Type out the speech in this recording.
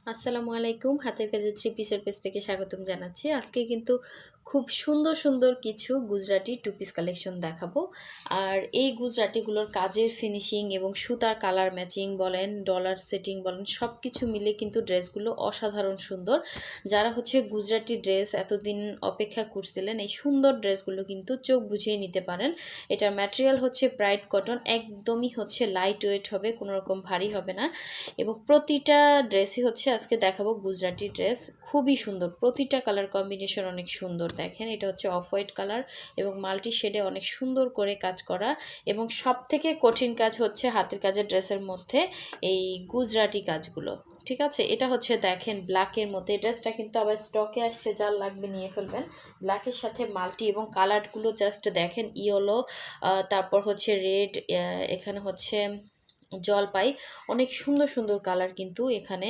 আসসালামু আলাইকুম। হাতের কাজের থ্রি পিসের পেজ থেকে স্বাগতম জানাচ্ছি। আজকে কিন্তু খুব সুন্দর, সুন্দর কিছু গুজরাটি টু পিস কালেকশন দেখাবো। আর এই গুজরাটিগুলোর কাজের ফিনিশিং এবং সুতার কালার ম্যাচিং বলেন, ডলার সেটিং বলেন, সবকিছু মিলে কিন্তু ড্রেসগুলো অসাধারণ সুন্দর। যারা হচ্ছে গুজরাটি ড্রেস এতদিন অপেক্ষা করছিলেন, এই সুন্দর ড্রেসগুলো কিন্তু চোখ বুঝিয়ে নিতে পারেন। এটার ম্যাটেরিয়াল হচ্ছে ব্রাইট কটন, একদমই হচ্ছে লাইট ওয়েট হবে, কোনো রকম ভারী হবে না। এবং প্রতিটা ড্রেসই হচ্ছে আজকে দেখাবো গুজরাটি ড্রেস, খুবই সুন্দর। প্রতিটা কালার কম্বিনেশন অনেক সুন্দর। দেখেন, এটা হচ্ছে অফ হোয়াইট কালার এবং মাল্টি শেডে অনেক সুন্দর করে কাজ করা। এবং সব থেকে কঠিন কাজ হচ্ছে হাতের কাজের ড্রেসের মধ্যে এই গুজরাটি কাজগুলো। ঠিক আছে, এটা হচ্ছে দেখেন ব্ল্যাকের মধ্যে। ড্রেসটা কিন্তু আবার স্টকে আসছে, যার লাগবে নিয়ে ফেলবেন। ব্ল্যাকের সাথে মাল্টি এবং কালারগুলো জাস্ট দেখেন, ইয়েলো, তারপর হচ্ছে রেড, এখানে হচ্ছে জলপাই, অনেক সুন্দর সুন্দর কালার কিন্তু এখানে